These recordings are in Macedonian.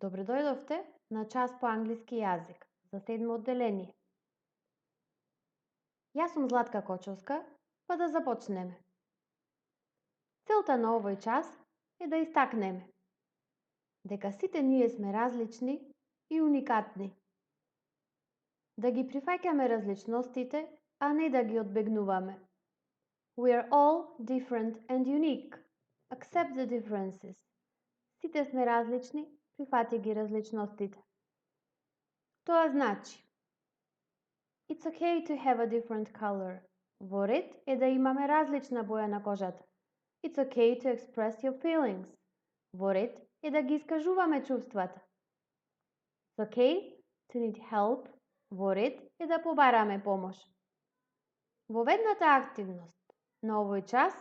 Добре дојдовте на час по англиски јазик за 7 одделение. Јас сум Златка Кочовска, па да започнеме. Целта на овој час е да истакнеме дека сите ние сме различни и уникатни. Да ги прифаќаме различностите, а не да ги одбегнуваме. We are all different and unique. Accept the differences. Сите сме различни, прифати ги различностите. Тоа значи It's okay to have a different color. Во ред е да имаме различна боја на кожата. It's okay to express your feelings. Во ред е да ги искажуваме чувствата. It's okay to need help. Во ред е да побараме помош. Во ведната активност на овој час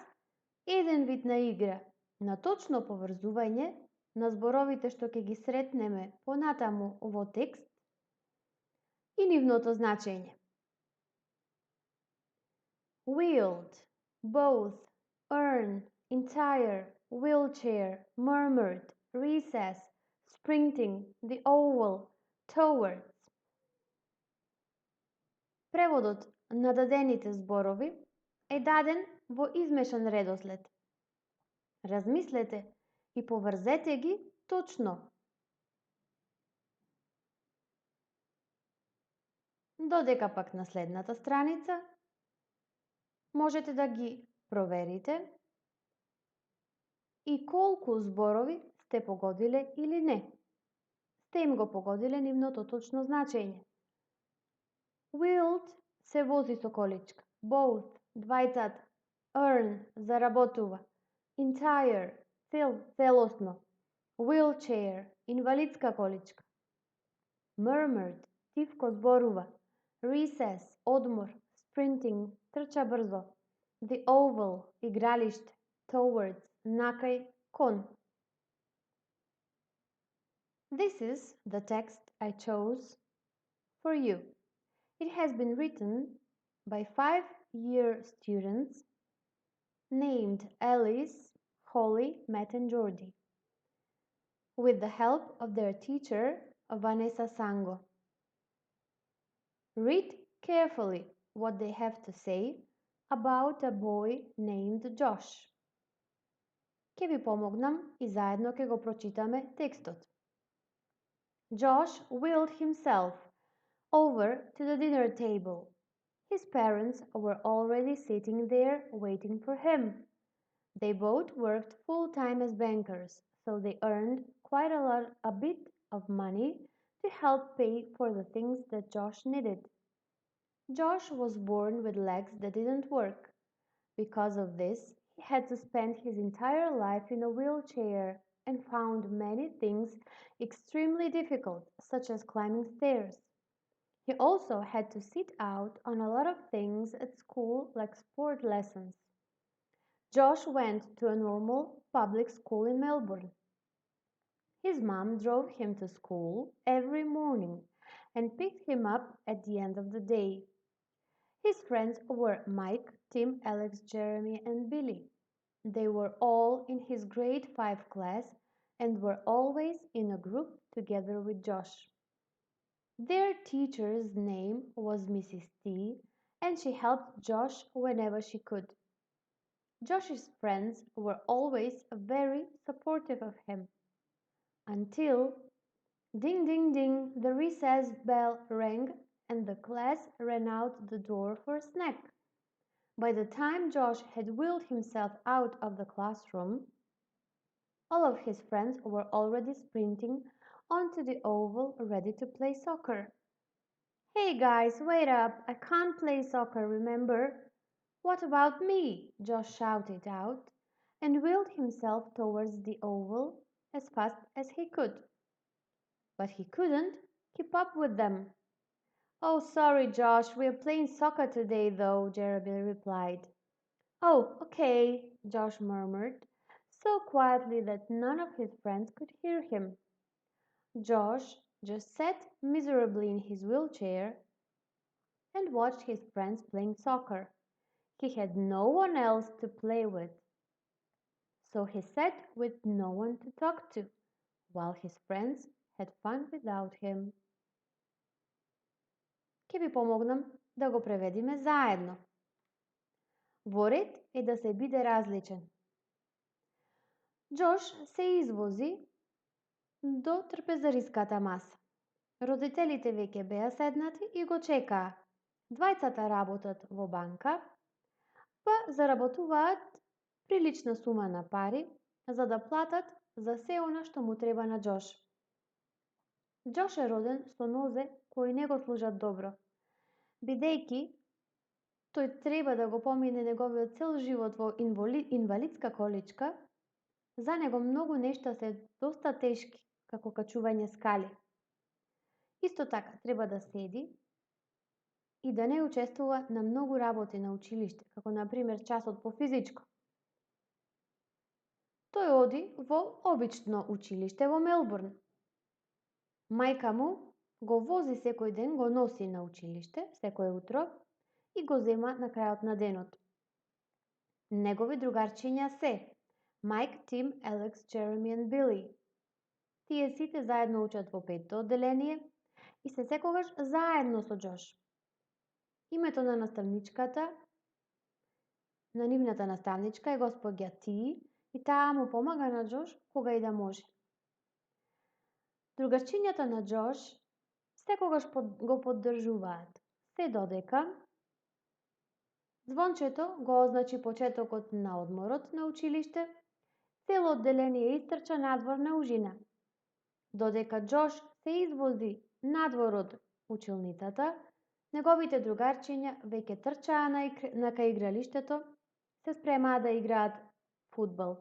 еден вид на игра, на точно поврзување на зборовите што ќе ги сретнеме понатаму во текст и нивното значење. Wield, both, earn, entire, wheelchair, murmured, recess, sprinting, the oval, towards. Преводот на дадените зборови е даден во измешан редослед. Размислете и поврзете ги точно. Додека пак на следната страница можете да ги проверите и колку зборови сте погодиле или не. Сте им го погодиле нивното точно значење. Wield се вози со количка. Both, двајцата. Earn, заработува. Entire, целосно. Wheelchair, инвалидска количка. Murmured, тивко зборува. Recess, одмор. Sprinting, трча брзо. The oval, игралиште. Towards, накај, кон. This is the text I chose for you. It has been written by 5-year students named Alice, Holly, Matt and Jordy, with the help of their teacher, Vanessa Sango. Read carefully what they have to say about a boy named Josh. Ке ви помогнам и заедно ке го прочитаме текстот. Josh wheeled himself over to the dinner table. His parents were already sitting there waiting for him. They both worked full-time as bankers, so they earned quite a bit of money to help pay for the things that Josh needed. Josh was born with legs that didn't work. Because of this, he had to spend his entire life in a wheelchair and found many things extremely difficult, such as climbing stairs. He also had to sit out on a lot of things at school, like sport lessons. Josh went to a normal public school in Melbourne. His mom drove him to school every morning and picked him up at the end of the day. His friends were Mike, Tim, Alex, Jeremy, and Billy. They were all in his grade 5 class and were always in a group together with Josh. Their teacher's name was Mrs. T, and she helped Josh whenever she could. Josh's friends were always very supportive of him. Until ding ding ding, the recess bell rang and the class ran out the door for a snack. By the time Josh had wheeled himself out of the classroom, all of his friends were already sprinting onto the oval ready to play soccer. Hey guys, wait up! I can't play soccer, remember? What about me? Josh shouted out and wheeled himself towards the oval as fast as he could. But he couldn't keep up with them. Oh, sorry, Josh, we're playing soccer today, though, Jeremy replied. Oh, okay, Josh murmured, so quietly that none of his friends could hear him. Josh just sat miserably in his wheelchair and watched his friends playing soccer. He had no one else to play with, so he sat with no one to talk to, while his friends had fun without him. Ќе ви помогнам да го преведиме заедно. Во ред е да се биде различен. Джош се извози до трпезариската маса. Родителите веќе беа седнати и го чекаа. Двајцата работат во банка, па заработуваат прилична сума на пари за да платат за се она што му треба на Джош. Джош е роден со нозе кои не го служат добро, бидејќи тој треба да го помине неговиот цел живот во инвалидска количка, за него многу нешта се доста тешки, како качување скали. Исто така треба да седи и да не учествува на многу работи на училиште, како на пример часот по физичко. Тој оди во обично училиште во Мелбурн. Мајка му го вози секој ден, го носи на училиште секој утро и го зема на крајот на денот. Негови другарчиња се Майк, Тим, Алекс, Джереми и Били. Тие сите заедно учат во 5-то одделение и се секогаш заедно со Джош. Името на наставничката, на нивната наставничка е господја Ти и таа му помага на Джош кога и да може. Другарчињата на Джош секогаш го поддржуваат, се додека звончето го означи почетокот на одморот на училиште, цело одделение истрча надвор на ужина. Додека Джош се извози надвор од училницата, неговите другарчиња веќе трчаа на кај игралиштето, се спремаа да играат фудбал.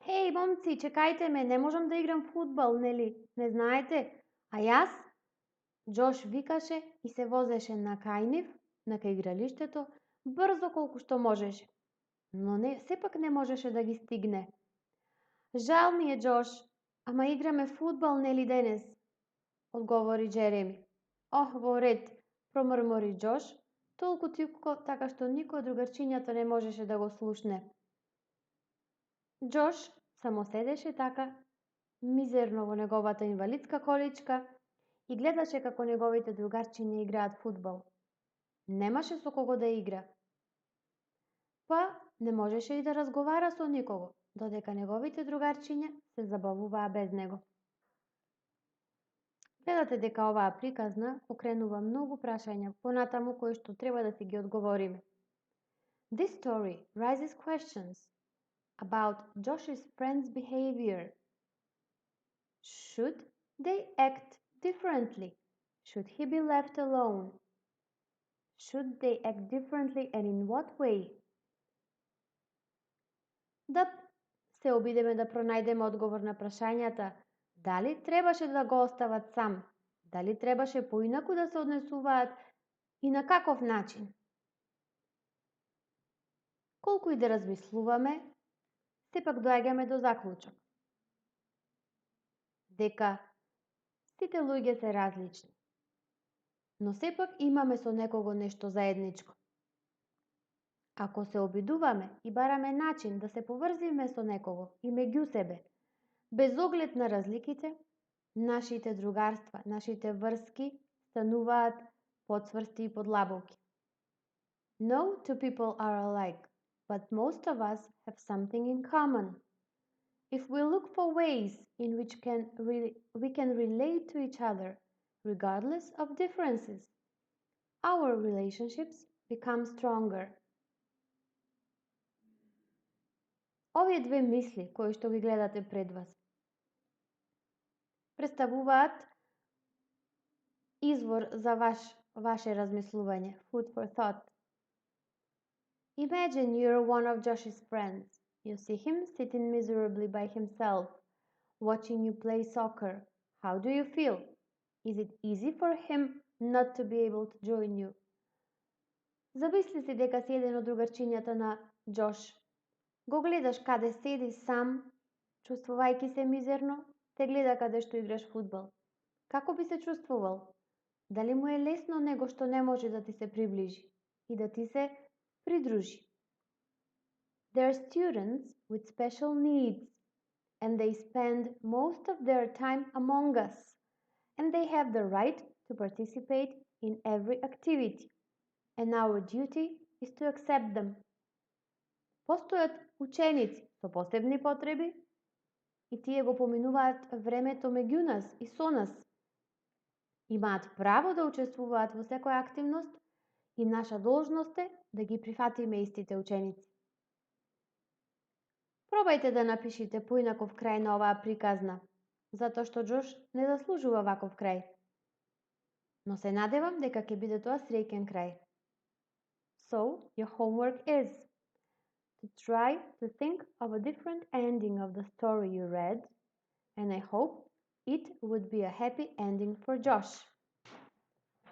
Хеј, момци, чекајте ме, не можам да играм фудбал, нели? Не знаете? А јас? Джош викаше и се возеше на кај нив, на кај игралиштето, брзо колку што можеше. Но сепак не можеше да ги стигне. Жал ми е, Джош, ама играме фудбал, нели денес? Одговори Джереми. Ох, во ред, промрмори Джош, толку тивко, така што никој од другарчињата не можеше да го слушне. Джош само седеше така, мизерно во неговата инвалидска количка и гледаше како неговите другарчиња играат фудбал. Немаше со кого да игра. Па не можеше и да разговара со никого, додека неговите другарчиња се забавуваа без него. Гледате дека оваа приказна покренува многу прашања понатаму кои што треба да си ги одговориме. This story raises questions about Josh's friends' behavior. Should they act differently? Should he be left alone? Should they act differently and in what way? Да се обидеме да пронајдеме одговор на прашањата дали требаше да го остават сам, дали требаше поинаку да се однесуваат и на каков начин. Колку и да размислуваме, сепак доаѓаме до заклучок дека сите луѓе се различни, но сепак имаме со некого нешто заедничко. Ако се обидуваме и бараме начин да се поврзиме со некого и меѓу себе, без оглед на разликите, нашите другарства, нашите врски стануваат поцврсти и подлабоки. No two people are alike, but most of us have something in common. If we look for ways in which we can relate to each other, regardless of differences, our relationships become stronger. Овие две мисли кои што ги гледате пред вас представуваат извор за ваше размислување, food for thought. Imagine you're one of Josh's friends. You see him sitting miserably by himself, watching you play soccer. How do you feel? Is it easy for him not to be able to join you? Замисли си дека си еден од другарчињата на Джош. Го гледаш каде седи сам, чувствувајќи се мизерно, те гледа каде што играш фудбал. Како би се чувствувал? Дали му е лесно него што не може да ти се приближи и да ти се придружи? There are students with special needs. and they spend most of their time among us, and they have the right to participate in every activity, and our duty is to accept them. Постојат ученици со посебни потреби и тие го поминуваат времето меѓу нас и со нас. Имаат право да учествуваат во секоја активност и наша должност е да ги прифатиме истите ученици. Пробајте да напишите поинаков крај на оваа приказна, затоа што Џош не заслужува ваков крај. Но се надевам дека ќе биде тоа среќен крај. So, your homework is to try to think of a different ending of the story you read, and I hope it would be a happy ending for Josh.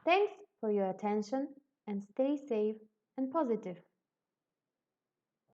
Thanks for your attention and stay safe and positive.